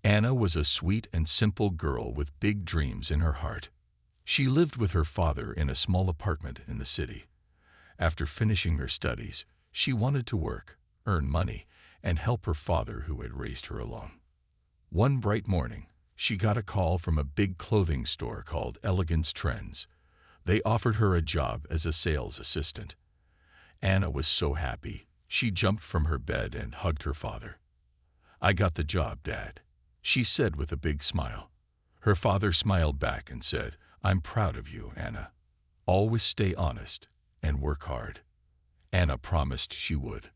Anna was a sweet and simple girl with big dreams in her heart. She lived with her father in a small apartment in the city. After finishing her studies, she wanted to work, earn money, and help her father who had raised her alone. One bright morning, she got a call from a big clothing store called Elegance Trends. They offered her a job as a sales assistant. Anna was so happy, she jumped from her bed and hugged her father. "I got the job, Dad," she said with a big smile. Her father smiled back and said, "I'm proud of you, Anna. Always stay honest and work hard." Anna promised she would.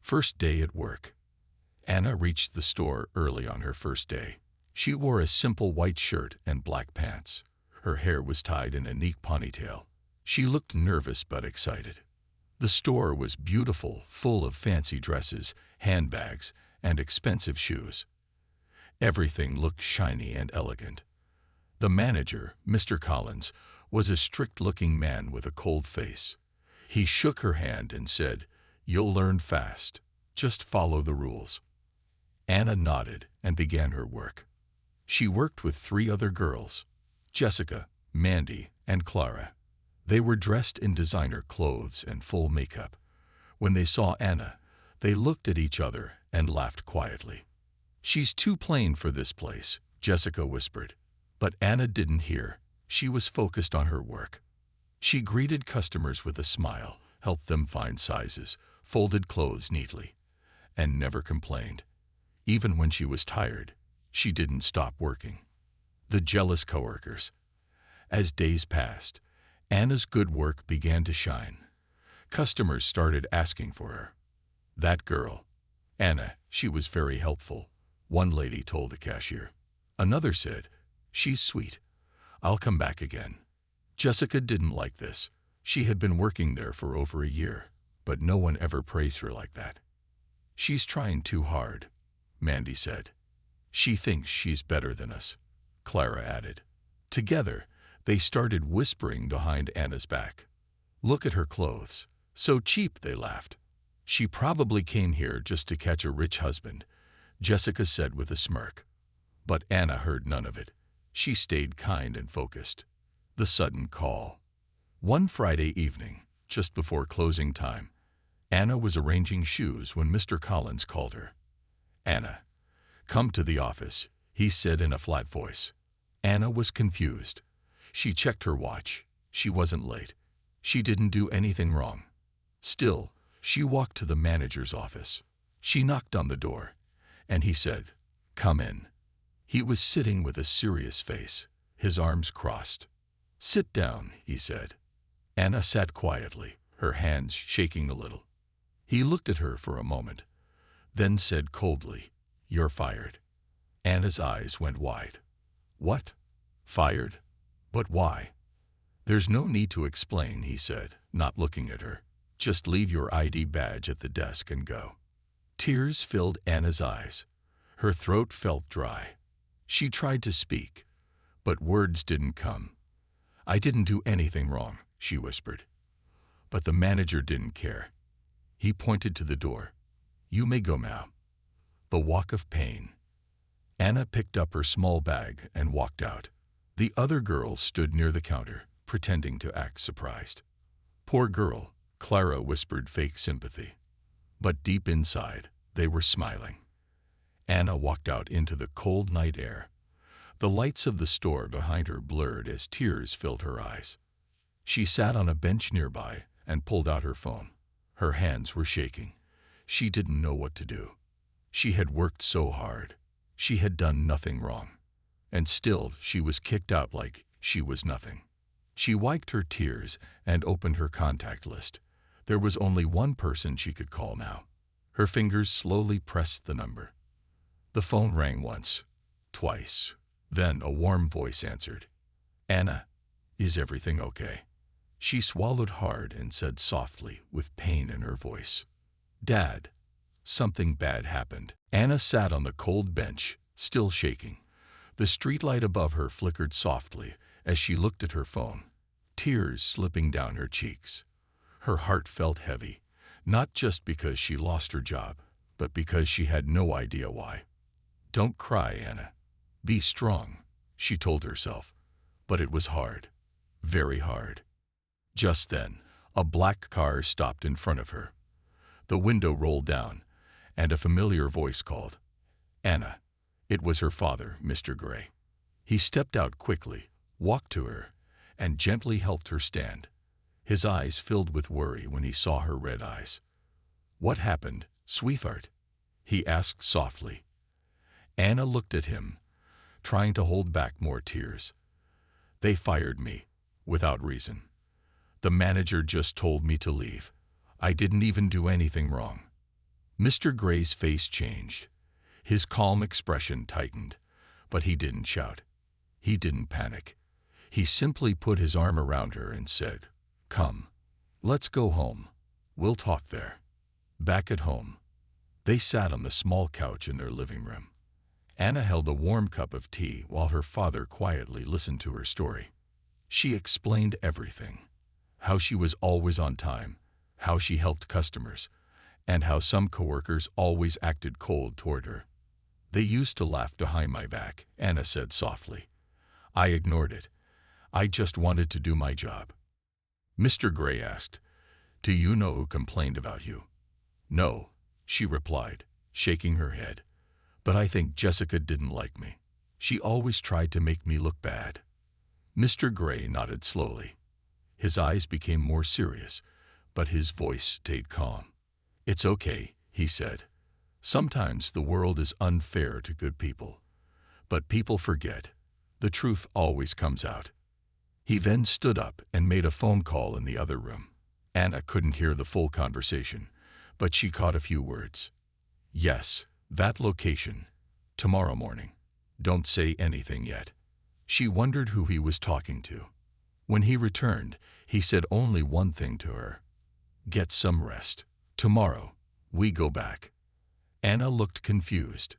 First day at work. Anna reached the store early on her first day. She wore a simple white shirt and black pants. Her hair was tied in a neat ponytail. She looked nervous but excited. The store was beautiful, full of fancy dresses, handbags, and expensive shoes. Everything looked shiny and elegant. The manager, Mr. Collins, was a strict-looking man with a cold face. He shook her hand and said, "You'll learn fast. Just follow the rules." Anna nodded and began her work. She worked with 3 other girls, Jessica, Mandy, and Clara. They were dressed in designer clothes and full makeup. When they saw Anna, they looked at each other and laughed quietly. "She's too plain for this place," Jessica whispered. But Anna didn't hear. She was focused on her work. She greeted customers with a smile, helped them find sizes, folded clothes neatly, and never complained. Even when she was tired, she didn't stop working. The jealous coworkers. As days passed, Anna's good work began to shine. Customers started asking for her. "That girl, Anna, she was very helpful," one lady told the cashier. Another said, "She's sweet. I'll come back again." Jessica didn't like this. She had been working there for over a year, but no one ever praised her like that. "She's trying too hard," Mandy said. "She thinks she's better than us," Clara added. Together, they started whispering behind Anna's back. "Look at her clothes. So cheap," they laughed. "She probably came here just to catch a rich husband," Jessica said with a smirk. But Anna heard none of it. She stayed kind and focused. The sudden call. One Friday evening, just before closing time, Anna was arranging shoes when Mr. Collins called her. "Anna, come to the office," he said in a flat voice. Anna was confused. She checked her watch. She wasn't late. She didn't do anything wrong. Still, she walked to the manager's office. She knocked on the door, and he said, "Come in." He was sitting with a serious face, his arms crossed. "Sit down," he said. Anna sat quietly, her hands shaking a little. He looked at her for a moment, then said coldly, "You're fired." Anna's eyes went wide. "What? Fired? But why?" "There's no need to explain," he said, not looking at her. "Just leave your ID badge at the desk and go." Tears filled Anna's eyes. Her throat felt dry. She tried to speak, but words didn't come. "I didn't do anything wrong," she whispered. But the manager didn't care. He pointed to the door. "You may go now." The walk of pain. Anna picked up her small bag and walked out. The other girls stood near the counter, pretending to act surprised. "Poor girl," Clara whispered fake sympathy. But deep inside, they were smiling. Anna walked out into the cold night air. The lights of the store behind her blurred as tears filled her eyes. She sat on a bench nearby and pulled out her phone. Her hands were shaking. She didn't know what to do. She had worked so hard. She had done nothing wrong. And still she was kicked out like she was nothing. She wiped her tears and opened her contact list. There was only one person she could call now. Her fingers slowly pressed the number. The phone rang once, twice. Then a warm voice answered. "Anna, is everything okay?" She swallowed hard and said softly, with pain in her voice, "Dad, something bad happened." Anna sat on the cold bench, still shaking. The streetlight above her flickered softly as she looked at her phone, tears slipping down her cheeks. Her heart felt heavy, not just because she lost her job, but because she had no idea why. Don't cry, Anna. Be strong, she told herself. But it was hard. Very hard. Just then, a black car stopped in front of her. The window rolled down, and a familiar voice called, "Anna." It was her father, Mr. Gray. He stepped out quickly, walked to her, and gently helped her stand. His eyes filled with worry when he saw her red eyes. "What happened, sweetheart?" he asked softly. Anna looked at him, trying to hold back more tears. "They fired me, without reason. The manager just told me to leave. I didn't even do anything wrong." Mr. Gray's face changed. His calm expression tightened, but he didn't shout. He didn't panic. He simply put his arm around her and said, "Come, let's go home. We'll talk there." Back at home, they sat on the small couch in their living room. Anna held a warm cup of tea while her father quietly listened to her story. She explained everything: how she was always on time, how she helped customers, and how some coworkers always acted cold toward her. "They used to laugh behind my back," Anna said softly. "I ignored it. I just wanted to do my job." Mr. Gray asked, "Do you know who complained about you?" "No," she replied, shaking her head. "But I think Jessica didn't like me. She always tried to make me look bad." Mr. Gray nodded slowly. His eyes became more serious, but his voice stayed calm. "It's okay," he said. "Sometimes the world is unfair to good people. But people forget. The truth always comes out." He then stood up and made a phone call in the other room. Anna couldn't hear the full conversation, but she caught a few words. "Yes, that location. Tomorrow morning. Don't say anything yet." She wondered who he was talking to. When he returned, he said only one thing to her: "Get some rest. Tomorrow, we go back." Anna looked confused.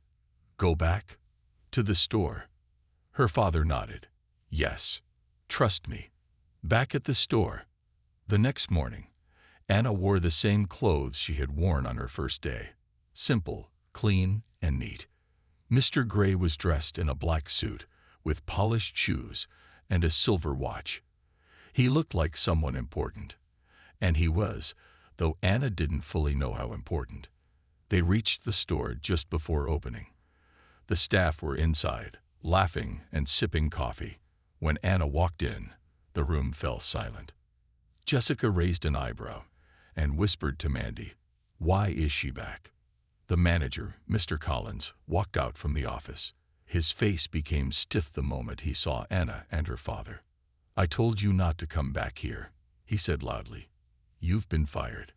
"Go back? To the store?" Her father nodded. "Yes. Trust me. Back at the store." The next morning, Anna wore the same clothes she had worn on her first day. Simple, clean, and neat. Mr. Gray was dressed in a black suit, with polished shoes and a silver watch. He looked like someone important. And he was, though Anna didn't fully know how important. They reached the store just before opening. The staff were inside, laughing and sipping coffee. When Anna walked in, the room fell silent. Jessica raised an eyebrow and whispered to Mandy, "Why is she back?" The manager, Mr. Collins, walked out from the office. His face became stiff the moment he saw Anna and her father. "I told you not to come back here," he said loudly. "You've been fired."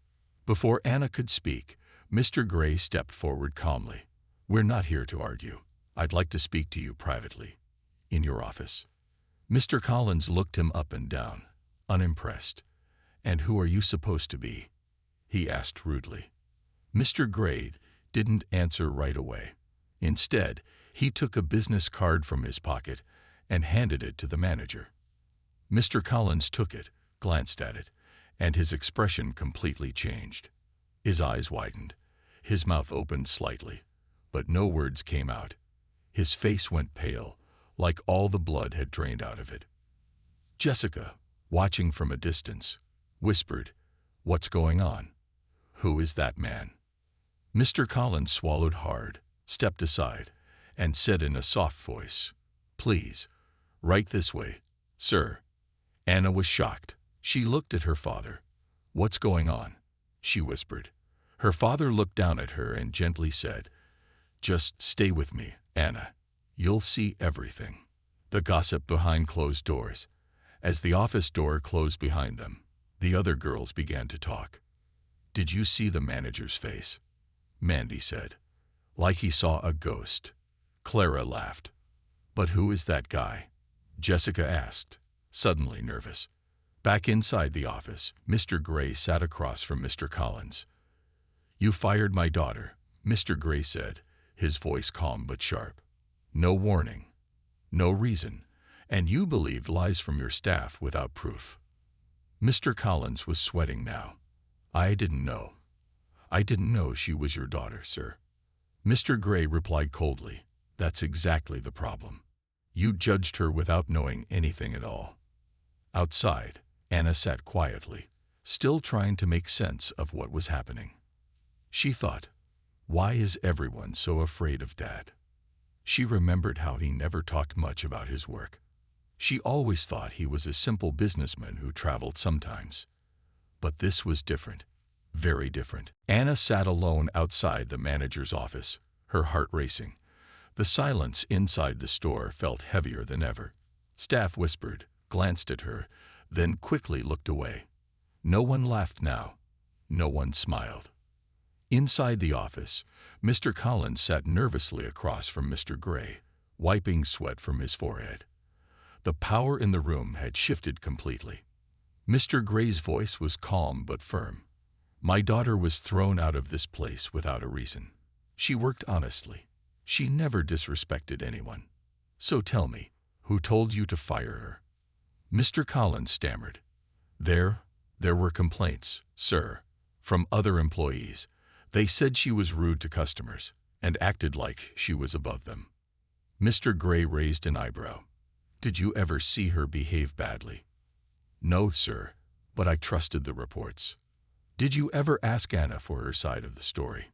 Before Anna could speak, Mr. Gray stepped forward calmly. "We're not here to argue. I'd like to speak to you privately. In your office." Mr. Collins looked him up and down, unimpressed. "And who are you supposed to be?" he asked rudely. Mr. Gray didn't answer right away. Instead, he took a business card from his pocket and handed it to the manager. Mr. Collins took it, glanced at it, and his expression completely changed. His eyes widened, his mouth opened slightly, but no words came out. His face went pale, like all the blood had drained out of it. Jessica, watching from a distance, whispered, "What's going on? Who is that man?" Mr. Collins swallowed hard, stepped aside, and said in a soft voice, "Please, right this way, sir." Anna was shocked. She looked at her father. "What's going on?" she whispered. Her father looked down at her and gently said, "Just stay with me, Anna. You'll see everything." The gossip behind closed doors. As the office door closed behind them, the other girls began to talk. "Did you see the manager's face?" Mandy said. "Like he saw a ghost." Clara laughed. "But who is that guy?" Jessica asked, suddenly nervous. Back inside the office, Mr. Gray sat across from Mr. Collins. "You fired my daughter," Mr. Gray said, his voice calm but sharp. "No warning, no reason, and you believed lies from your staff without proof." Mr. Collins was sweating now. "I didn't know. I didn't know she was your daughter, sir." Mr. Gray replied coldly, That's exactly the problem. You judged her without knowing anything at all. Outside, Anna sat quietly, still trying to make sense of what was happening. She thought, why is everyone so afraid of Dad? She remembered how he never talked much about his work. She always thought he was a simple businessman who traveled sometimes. But this was different, very different. Anna sat alone outside the manager's office, her heart racing. The silence inside the store felt heavier than ever. Staff whispered, glanced at her, then quickly looked away. No one laughed now. No one smiled. Inside the office, Mr. Collins sat nervously across from Mr. Gray, wiping sweat from his forehead. The power in the room had shifted completely. Mr. Gray's voice was calm but firm. My daughter was thrown out of this place without a reason. She worked honestly. She never disrespected anyone. So tell me, who told you to fire her? Mr. Collins stammered. There were complaints, sir, from other employees. They said she was rude to customers and acted like she was above them. Mr. Gray raised an eyebrow. Did you ever see her behave badly? No, sir, but I trusted the reports. Did you ever ask Anna for her side of the story?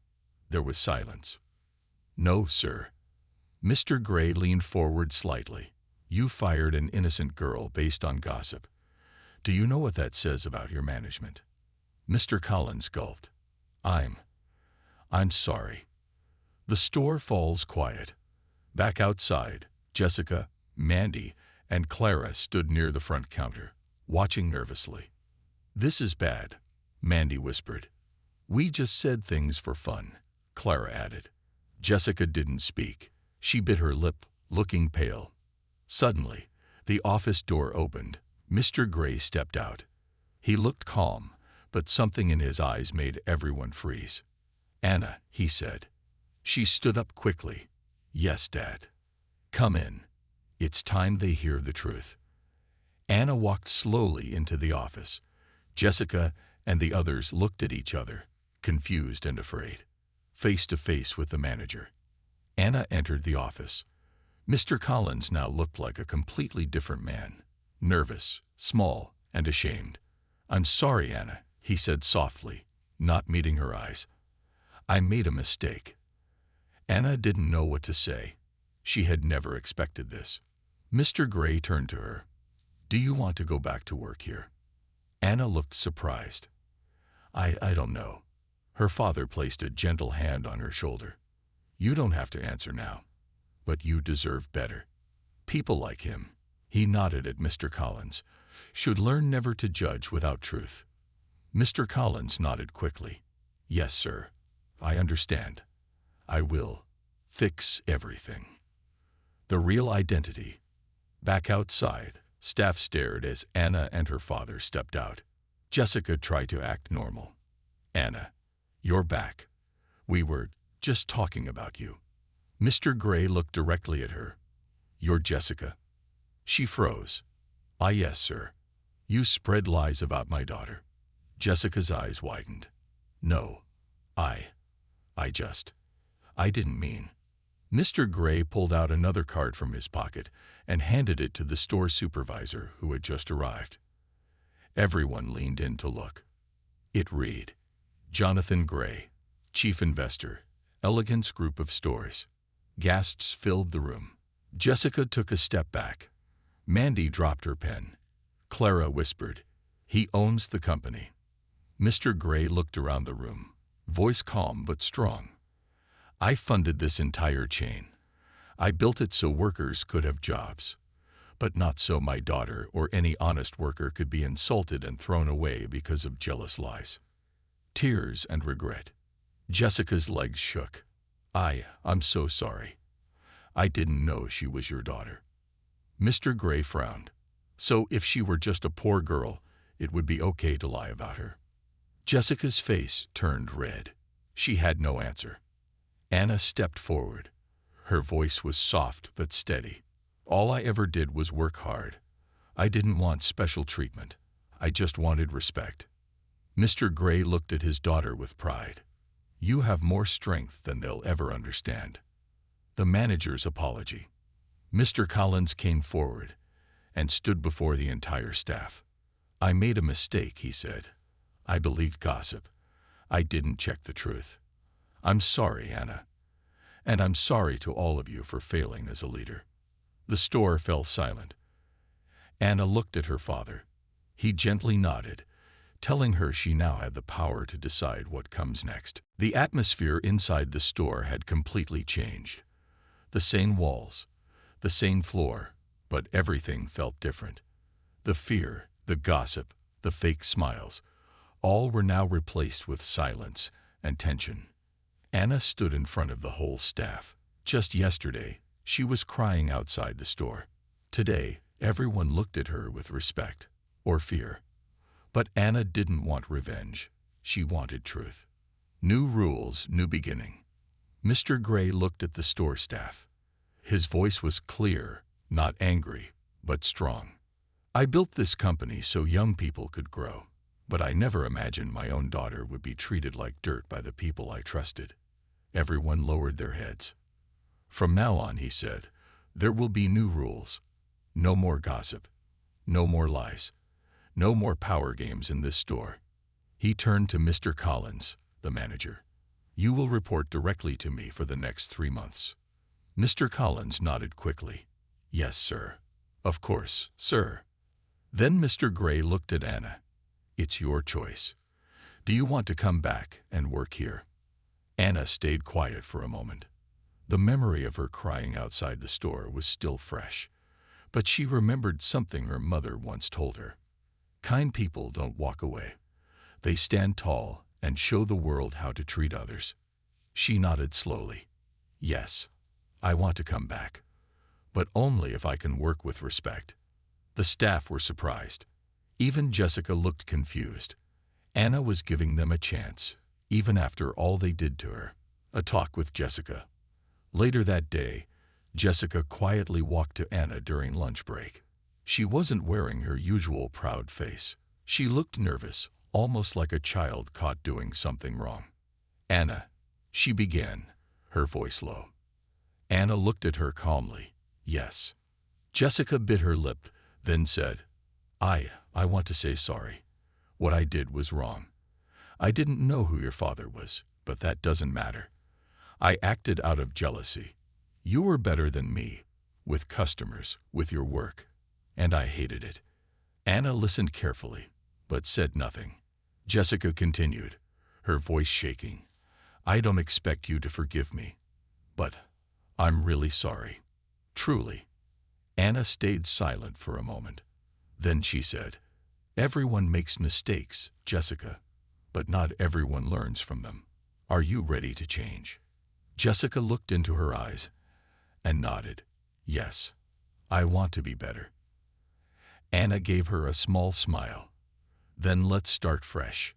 There was silence. No, sir. Mr. Gray leaned forward slightly. You fired an innocent girl based on gossip. Do you know what that says about your management? Mr. Collins gulped. I'm sorry. The store falls quiet. Back outside, Jessica, Mandy, and Clara stood near the front counter, watching nervously. This is bad, Mandy whispered. We just said things for fun, Clara added. Jessica didn't speak. She bit her lip, looking pale. Suddenly, the office door opened. Mr. Gray stepped out. He looked calm, but something in his eyes made everyone freeze. Anna, he said. She stood up quickly. Yes, Dad. Come in. It's time they hear the truth. Anna walked slowly into the office. Jessica and the others looked at each other, confused and afraid, face to face with the manager. Anna entered the office. Mr. Collins now looked like a completely different man, nervous, small, and ashamed. I'm sorry, Anna, he said softly, not meeting her eyes. I made a mistake. Anna didn't know what to say. She had never expected this. Mr. Gray turned to her. Do you want to go back to work here? Anna looked surprised. I don't know. Her father placed a gentle hand on her shoulder. You don't have to answer now, but you deserve better. People like him, he nodded at Mr. Collins, should learn never to judge without truth. Mr. Collins nodded quickly. Yes, sir. I understand. I will fix everything. The real identity. Back outside, staff stared as Anna and her father stepped out. Jessica tried to act normal. Anna, you're back. We were just talking about you. Mr. Gray looked directly at her. You're Jessica. She froze. Ah, yes, sir. You spread lies about my daughter. Jessica's eyes widened. No, I didn't mean. Mr. Gray pulled out another card from his pocket and handed it to the store supervisor who had just arrived. Everyone leaned in to look. It read, Jonathan Gray, Chief Investor, Elegance Group of Stores. Gasps filled the room. Jessica took a step back. Mandy dropped her pen. Clara whispered, he owns the company. Mr. Gray looked around the room, voice calm but strong. I funded this entire chain. I built it so workers could have jobs, but not so my daughter or any honest worker could be insulted and thrown away because of jealous lies. Tears and regret. Jessica's legs shook. I'm so sorry. I didn't know she was your daughter. Mr. Gray frowned. So if she were just a poor girl, it would be okay to lie about her. Jessica's face turned red. She had no answer. Anna stepped forward. Her voice was soft but steady. All I ever did was work hard. I didn't want special treatment. I just wanted respect. Mr. Gray looked at his daughter with pride. You have more strength than they'll ever understand. The manager's apology. Mr. Collins came forward and stood before the entire staff. "I made a mistake," he said. "I believed gossip. I didn't check the truth. I'm sorry, Anna. And I'm sorry to all of you for failing as a leader." The store fell silent. Anna looked at her father. He gently nodded, telling her she now had the power to decide what comes next. The atmosphere inside the store had completely changed. The same walls, the same floor, but everything felt different. The fear, the gossip, the fake smiles, all were now replaced with silence and tension. Anna stood in front of the whole staff. Just yesterday, she was crying outside the store. Today, everyone looked at her with respect or fear. But Anna didn't want revenge. She wanted truth. New rules, new beginning. Mr. Gray looked at the store staff. His voice was clear, not angry, but strong. "I built this company so young people could grow, but I never imagined my own daughter would be treated like dirt by the people I trusted." Everyone lowered their heads. "From now on," he said, "there will be new rules. No more gossip. No more lies. No more power games in this store." He turned to Mr. Collins, the manager. "You will report directly to me for the next 3 months." Mr. Collins nodded quickly. "Yes, sir. Of course, sir." Then Mr. Gray looked at Anna. "It's your choice. Do you want to come back and work here?" Anna stayed quiet for a moment. The memory of her crying outside the store was still fresh, but she remembered something her mother once told her. Kind people don't walk away. They stand tall and show the world how to treat others. She nodded slowly. "Yes, I want to come back, but only if I can work with respect." The staff were surprised. Even Jessica looked confused. Anna was giving them a chance, even after all they did to her. A talk with Jessica. Later that day, Jessica quietly walked to Anna during lunch break. She wasn't wearing her usual proud face. She looked nervous, almost like a child caught doing something wrong. "Anna," she began, her voice low. Anna looked at her calmly. "Yes." Jessica bit her lip, then said, I want to say sorry. What I did was wrong. I didn't know who your father was, but that doesn't matter. I acted out of jealousy. You were better than me, with customers, with your work, and I hated it." Anna listened carefully, but said nothing. Jessica continued, her voice shaking. "I don't expect you to forgive me, but I'm really sorry. Truly." Anna stayed silent for a moment. Then she said, "Everyone makes mistakes, Jessica, but not everyone learns from them. Are you ready to change?" Jessica looked into her eyes and nodded. "Yes, I want to be better." Anna gave her a small smile. "Then let's start fresh.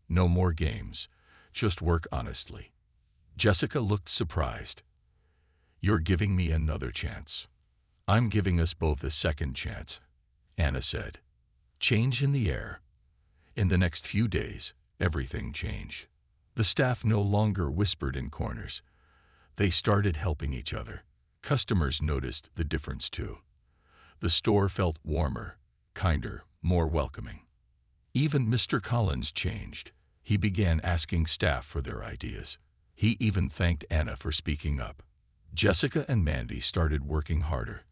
No more games, just work honestly." Jessica looked surprised. "You're giving me another chance." "I'm giving us both a second chance," Anna said. Change in the air. In the next few days, everything changed. The staff no longer whispered in corners. They started helping each other. Customers noticed the difference too. The store felt warmer, kinder, more welcoming. Even Mr. Collins changed. He began asking staff for their ideas. He even thanked Anna for speaking up. Jessica and Mandy started working harder.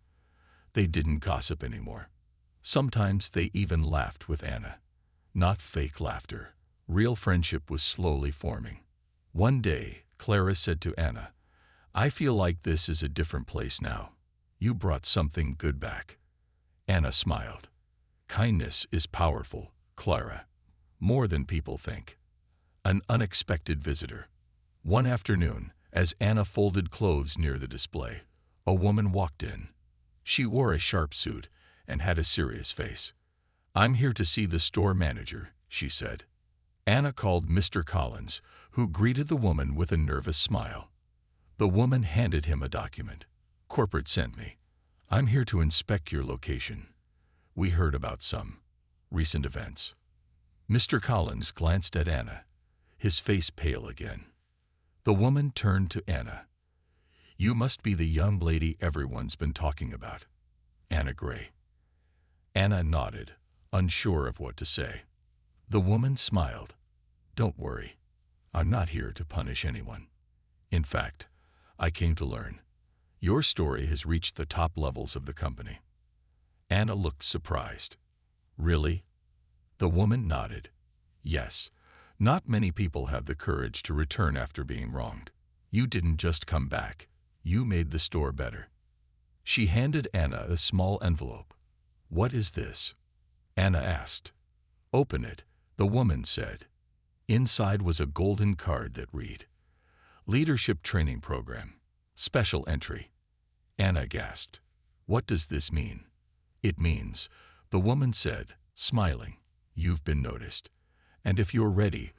They didn't gossip anymore. Sometimes they even laughed with Anna. Not fake laughter. Real friendship was slowly forming. One day, Clara said to Anna, "I feel like this is a different place now. You brought something good back." Anna smiled. "Kindness is powerful, Clara. More than people think." An unexpected visitor. One afternoon, as Anna folded clothes near the display, a woman walked in. She wore a sharp suit and had a serious face. "I'm here to see the store manager," she said. Anna called Mr. Collins, who greeted the woman with a nervous smile. The woman handed him a document. "Corporate sent me. I'm here to inspect your location. We heard about some recent events." Mr. Collins glanced at Anna, his face pale again. The woman turned to Anna. You must be the young lady everyone's been talking about. Anna Gray. Anna nodded, unsure of what to say. The woman smiled. Don't worry. I'm not here to punish anyone. In fact, I came to learn. Your story has reached the top levels of the company. Anna looked surprised. Really? The woman nodded. Yes. Not many people have the courage to return after being wronged. You didn't just come back. You made the store better. She handed Anna a small envelope. What is this? Anna asked. Open it, the woman said. Inside was a golden card that read, Leadership Training Program. Special entry. Anna gasped. What does this mean? It means, the woman said, smiling, you've been noticed. And if you're ready,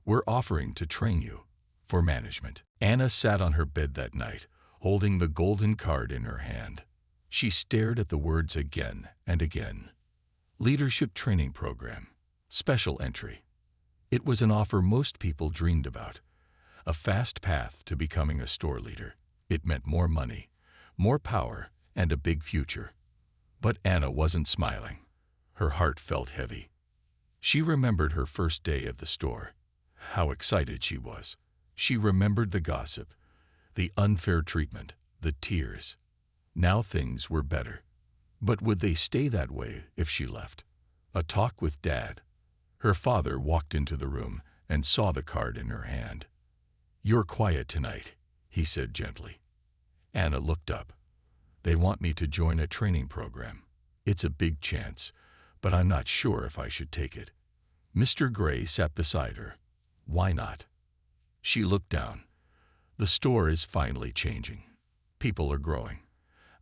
we're offering to train you for management. Anna sat on her bed that night, holding the golden card in her hand. She stared at the words again and again. Leadership Training Program. Special entry. It was an offer most people dreamed about. A fast path to becoming a store leader. It meant more money, more power, and a big future. But Anna wasn't smiling. Her heart felt heavy. She remembered her first day at the store. How excited she was. She remembered the gossip, the unfair treatment, the tears. Now things were better. But would they stay that way if she left? A talk with Dad. Her father walked into the room and saw the card in her hand. You're quiet tonight, he said gently. Anna looked up. They want me to join a training program. It's a big chance, but I'm not sure if I should take it. Mr. Gray sat beside her. Why not? She looked down. The store is finally changing. People are growing.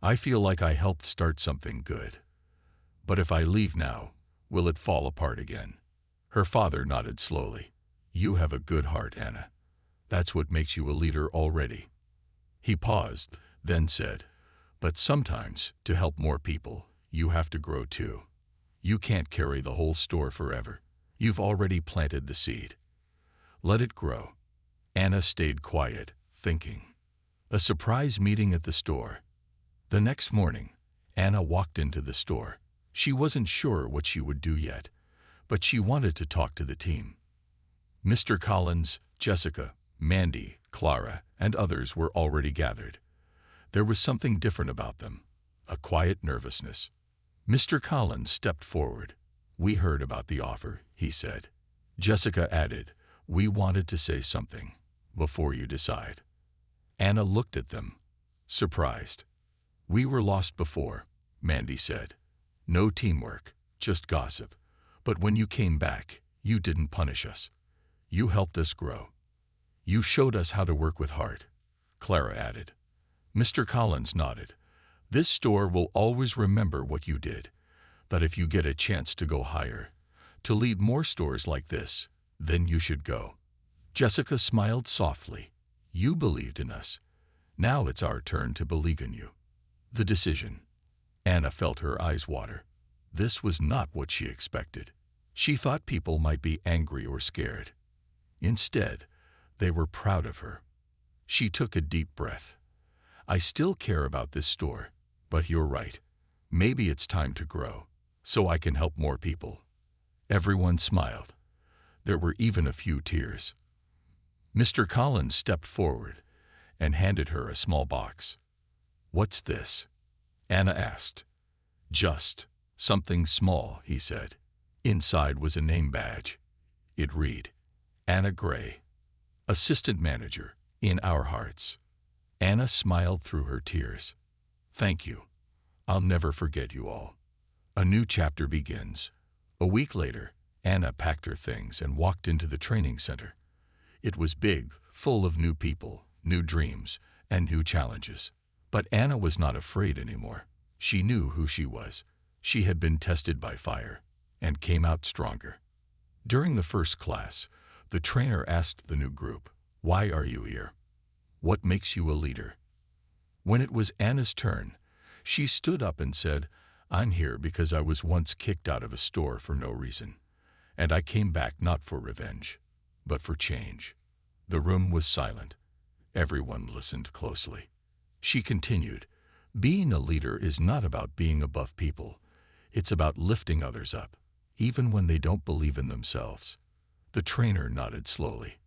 I feel like I helped start something good. But if I leave now, will it fall apart again? Her father nodded slowly. You have a good heart, Anna. That's what makes you a leader already. He paused, then said, but sometimes, to help more people, you have to grow too. You can't carry the whole store forever. You've already planted the seed. Let it grow. Anna stayed quiet, thinking. A surprise meeting at the store. The next morning, Anna walked into the store. She wasn't sure what she would do yet, but she wanted to talk to the team. Mr. Collins, Jessica, Mandy, Clara, and others were already gathered. There was something different about them, a quiet nervousness. Mr. Collins stepped forward. We heard about the offer, he said. Jessica added, we wanted to say something before you decide. Anna looked at them, surprised. We were lost before, Mandy said. No teamwork, just gossip. But when you came back, you didn't punish us. You helped us grow. You showed us how to work with heart, Clara added. Mr. Collins nodded. This store will always remember what you did. But if you get a chance to go higher, to lead more stores like this, then you should go. Jessica smiled softly. You believed in us. Now it's our turn to believe in you. The decision. Anna felt her eyes water. This was not what she expected. She thought people might be angry or scared. Instead, they were proud of her. She took a deep breath. I still care about this store, but you're right. Maybe it's time to grow, so I can help more people. Everyone smiled. There were even a few tears. Mr. Collins stepped forward and handed her a small box. What's this? Anna asked. Just something small, he said. Inside was a name badge. It read, Anna Gray, Assistant Manager, in our hearts. Anna smiled through her tears. Thank you. I'll never forget you all. A new chapter begins. A week later, Anna packed her things and walked into the training center. It was big, full of new people, new dreams, and new challenges. But Anna was not afraid anymore. She knew who she was. She had been tested by fire and came out stronger. During the first class, the trainer asked the new group, "Why are you here? What makes you a leader?" When it was Anna's turn, she stood up and said, "I'm here because I was once kicked out of a store for no reason, and I came back not for revenge, but for change." The room was silent. Everyone listened closely. She continued, "Being a leader is not about being above people. It's about lifting others up, even when they don't believe in themselves." The trainer nodded slowly.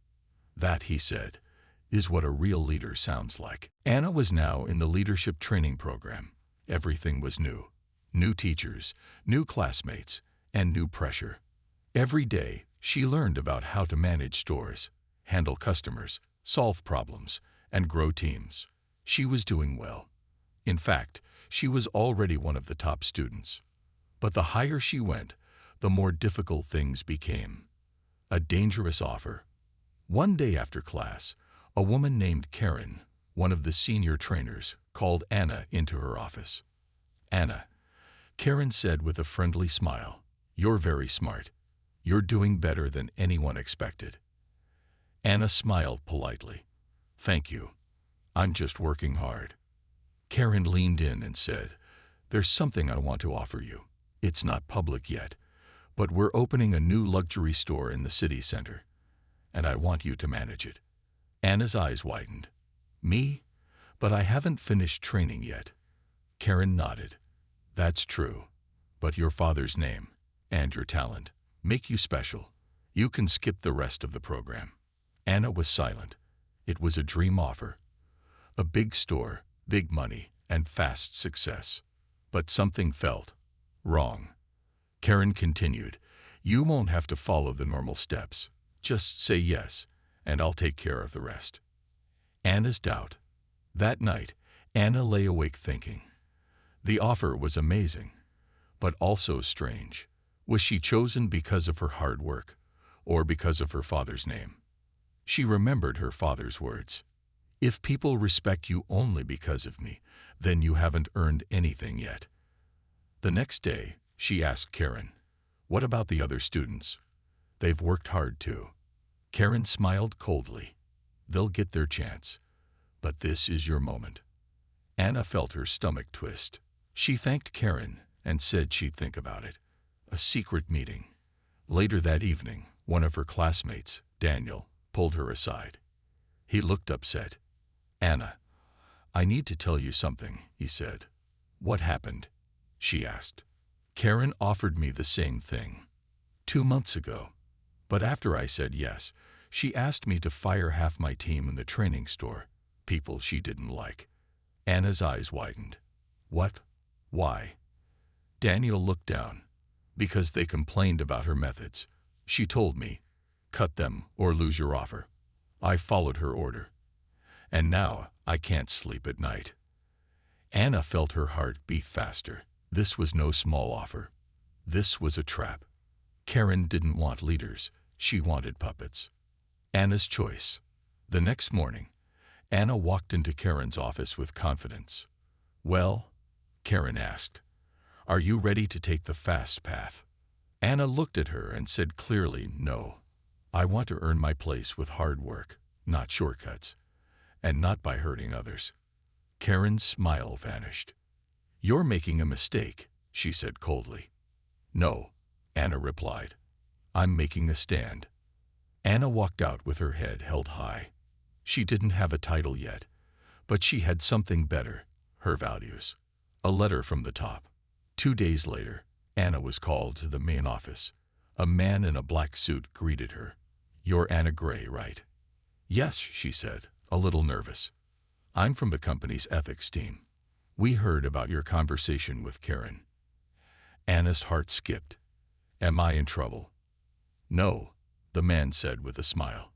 "That," he said, "is what a real leader sounds like." Anna was now in the leadership training program. Everything was new. New teachers, new classmates, and new pressure. Every day, she learned about how to manage stores, handle customers, solve problems, and grow teams. She was doing well. In fact, she was already one of the top students. But the higher she went, the more difficult things became. A dangerous offer. One day after class, a woman named Karen, one of the senior trainers, called Anna into her office. "Anna," Karen said with a friendly smile, "you're very smart. You're doing better than anyone expected." Anna smiled politely. "Thank you. I'm just working hard." Karen leaned in and said, "There's something I want to offer you. It's not public yet, but we're opening a new luxury store in the city center, and I want you to manage it." Anna's eyes widened. "Me? But I haven't finished training yet." Karen nodded. "That's true, but your father's name and your talent make you special. You can skip the rest of the program." Anna was silent. It was a dream offer. A big store, big money, and fast success. But something felt wrong. Karen continued, "You won't have to follow the normal steps. Just say yes, and I'll take care of the rest." Anna's doubt. That night, Anna lay awake thinking. The offer was amazing, but also strange. Was she chosen because of her hard work, or because of her father's name? She remembered her father's words. "If people respect you only because of me, then you haven't earned anything yet." The next day, she asked Karen, "What about the other students? They've worked hard too." Karen smiled coldly. "They'll get their chance, but this is your moment." Anna felt her stomach twist. She thanked Karen and said she'd think about it. A secret meeting. Later that evening, one of her classmates, Daniel, pulled her aside. He looked upset. "Anna, I need to tell you something," he said. "What happened?" she asked. "Karen offered me the same thing 2 months ago. But after I said yes, she asked me to fire half my team in the training store, people she didn't like." Anna's eyes widened. "What? Why?" Daniel looked down. "Because they complained about her methods. She told me, 'Cut them or lose your offer.' I followed her order. And now I can't sleep at night." Anna felt her heart beat faster. This was no small offer. This was a trap. Karen didn't want leaders. She wanted puppets. Anna's choice. The next morning, Anna walked into Karen's office with confidence. "Well," Karen asked, "are you ready to take the fast path?" Anna looked at her and said clearly, "No. I want to earn my place with hard work, not shortcuts, and not by hurting others." Karen's smile vanished. "You're making a mistake," she said coldly. "No," Anna replied. "I'm making a stand." Anna walked out with her head held high. She didn't have a title yet, but she had something better, her values. A letter from the top. 2 days later, Anna was called to the main office. A man in a black suit greeted her. "You're Anna Gray, right?" "Yes," she said, a little nervous. "I'm from the company's ethics team. We heard about your conversation with Karen." Anna's heart skipped. "Am I in trouble?" "No," the man said with a smile.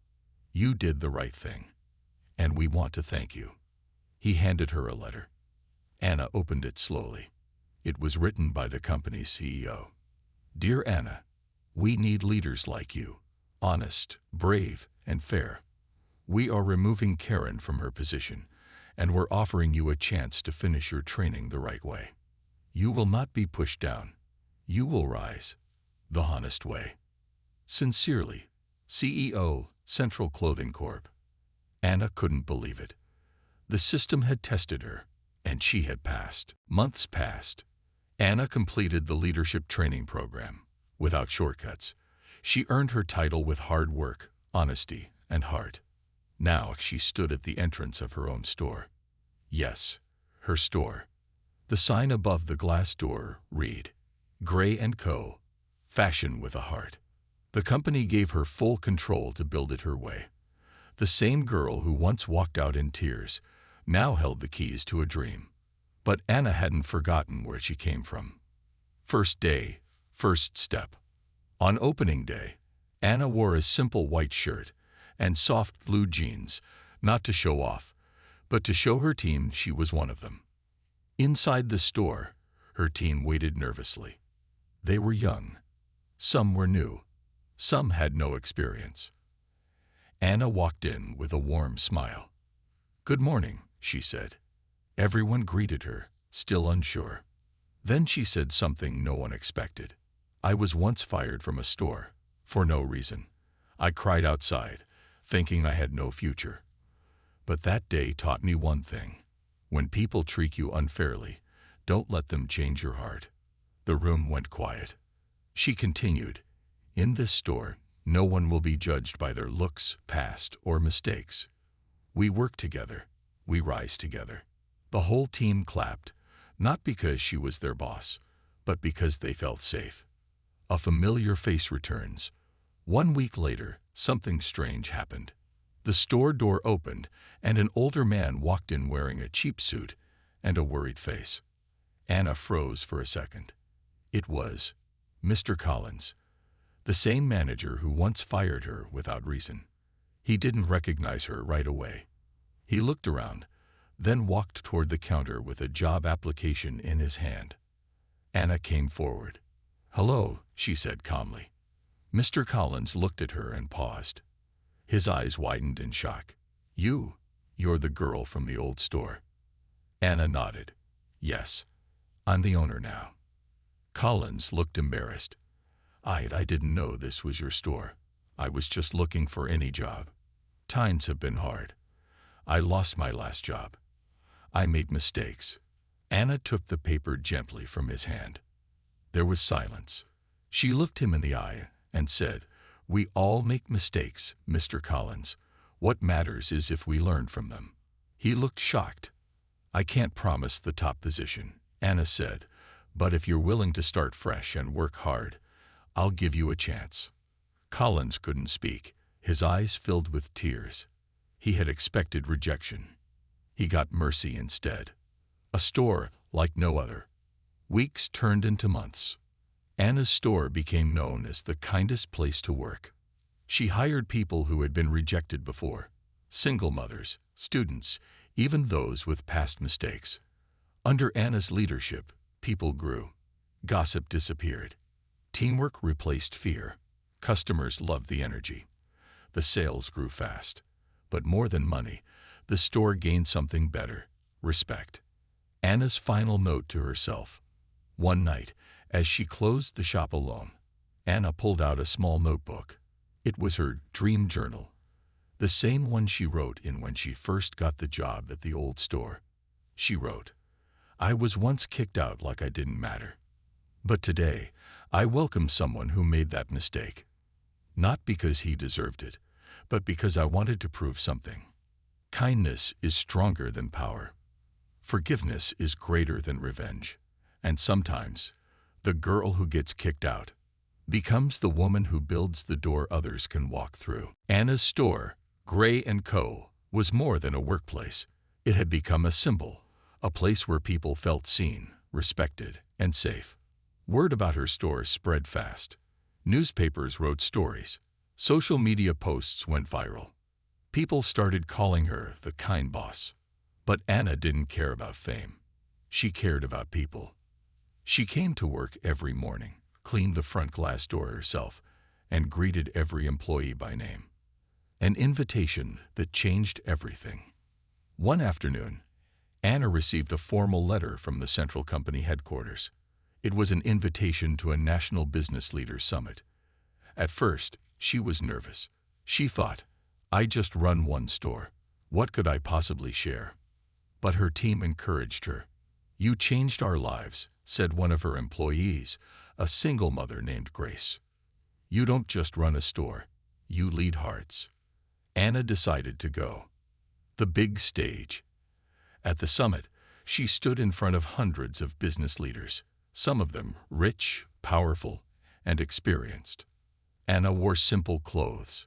"You did the right thing, and we want to thank you." He handed her a letter. Anna opened it slowly. It was written by the company's CEO. "Dear Anna, we need leaders like you, honest, brave, and fair. We are removing Karen from her position, and we're offering you a chance to finish your training the right way. You will not be pushed down. You will rise the honest way. Sincerely, CEO, Central Clothing Corp." Anna couldn't believe it. The system had tested her, and she had passed. Months passed. Anna completed the leadership training program without shortcuts. She earned her title with hard work, honesty, and heart. Now she stood at the entrance of her own store. Yes, her store. The sign above the glass door read, Gray & Co., Fashion with a Heart. The company gave her full control to build it her way. The same girl who once walked out in tears now held the keys to a dream. But Anna hadn't forgotten where she came from. First day, first step. On opening day, Anna wore a simple white shirt and soft blue jeans, not to show off, but to show her team she was one of them. Inside the store, her team waited nervously. They were young. Some were new. Some had no experience. Anna walked in with a warm smile. "Good morning," she said. Everyone greeted her, still unsure. Then she said something no one expected. "I was once fired from a store, for no reason. I cried outside, thinking I had no future. But that day taught me one thing. When people treat you unfairly, don't let them change your heart." The room went quiet. She continued, "In this store, no one will be judged by their looks, past, or mistakes. We work together. We rise together." The whole team clapped, not because she was their boss, but because they felt safe. A familiar face returns. 1 week later, something strange happened. The store door opened, and an older man walked in wearing a cheap suit and a worried face. Anna froze for a second. It was Mr. Collins, the same manager who once fired her without reason. He didn't recognize her right away. He looked around, then walked toward the counter with a job application in his hand. Anna came forward. "Hello," she said calmly. Mr. Collins looked at her and paused. His eyes widened in shock. You're the girl from the old store." Anna nodded. "Yes, I'm the owner now." Collins looked embarrassed. I didn't know this was your store. I was just looking for any job. Times have been hard. I lost my last job. I made mistakes." Anna took the paper gently from his hand. There was silence. She looked him in the eye and said, "We all make mistakes, Mr. Collins. What matters is if we learn from them." He looked shocked. "I can't promise the top position," Anna said, "but if you're willing to start fresh and work hard, I'll give you a chance." Collins couldn't speak. His eyes filled with tears. He had expected rejection. He got mercy instead. A store like no other. Weeks turned into months. Anna's store became known as the kindest place to work. She hired people who had been rejected before. Single mothers, students, even those with past mistakes. Under Anna's leadership, people grew. Gossip disappeared. Teamwork replaced fear. Customers loved the energy. The sales grew fast. But more than money, the store gained something better: respect. Anna's final note to herself. One night, as she closed the shop alone, Anna pulled out a small notebook. It was her dream journal, the same one she wrote in when she first got the job at the old store. She wrote, "I was once kicked out like I didn't matter. But today, I welcome someone who made that mistake. Not because he deserved it, but because I wanted to prove something. Kindness is stronger than power. Forgiveness is greater than revenge. And sometimes, the girl who gets kicked out becomes the woman who builds the door others can walk through." Anna's store, Gray & Co., was more than a workplace. It had become a symbol, a place where people felt seen, respected, and safe. Word about her store spread fast. Newspapers wrote stories. Social media posts went viral. People started calling her the kind boss. But Anna didn't care about fame. She cared about people. She came to work every morning, cleaned the front glass door herself, and greeted every employee by name. An invitation that changed everything. One afternoon, Anna received a formal letter from the central company headquarters. It was an invitation to a national business leaders summit. At first, she was nervous. She thought, "I just run one store. What could I possibly share?" But her team encouraged her. "You changed our lives," said one of her employees, a single mother named Grace. "You don't just run a store, you lead hearts." Anna decided to go. The big stage. At the summit, she stood in front of hundreds of business leaders, some of them rich, powerful, and experienced. Anna wore simple clothes,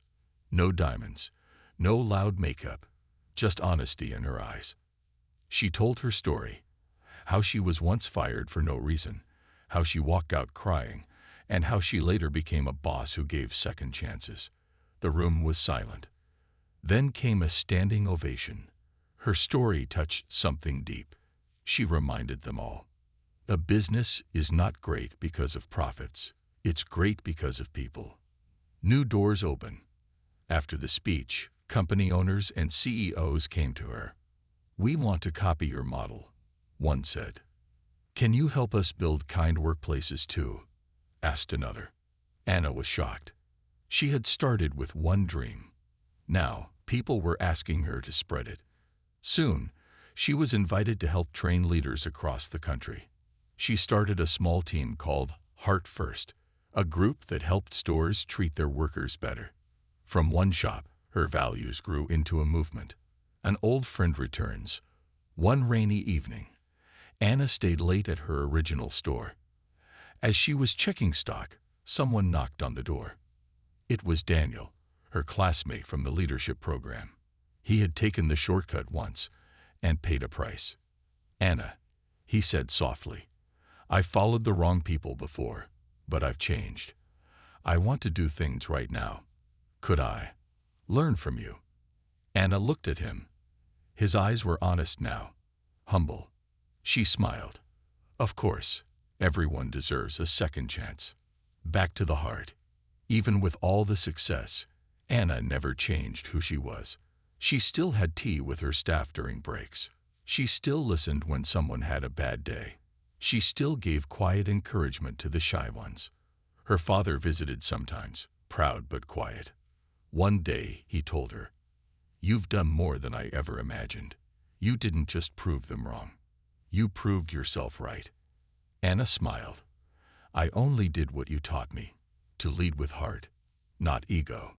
no diamonds, no loud makeup, just honesty in her eyes. She told her story, how she was once fired for no reason, how she walked out crying, and how she later became a boss who gave second chances. The room was silent. Then came a standing ovation. Her story touched something deep. She reminded them all. A business is not great because of profits. It's great because of people. New doors open. After the speech, company owners and CEOs came to her. "We want to copy your model," one said. "Can you help us build kind workplaces too?" asked another. Anna was shocked. She had started with one dream. Now, people were asking her to spread it. Soon, she was invited to help train leaders across the country. She started a small team called Heart First, a group that helped stores treat their workers better. From one shop, her values grew into a movement. An old friend returns. One rainy evening, Anna stayed late at her original store. As she was checking stock, someone knocked on the door. It was Daniel, her classmate from the leadership program. He had taken the shortcut once and paid a price. "Anna," he said softly, "I followed the wrong people before, but I've changed. I want to do things right now. Could I learn from you?" Anna looked at him. His eyes were honest now, humble. She smiled. "Of course, everyone deserves a second chance." Back to the heart. Even with all the success, Anna never changed who she was. She still had tea with her staff during breaks. She still listened when someone had a bad day. She still gave quiet encouragement to the shy ones. Her father visited sometimes, proud but quiet. One day, he told her, "You've done more than I ever imagined. You didn't just prove them wrong. You proved yourself right." Anna smiled. "I only did what you taught me, to lead with heart, not ego."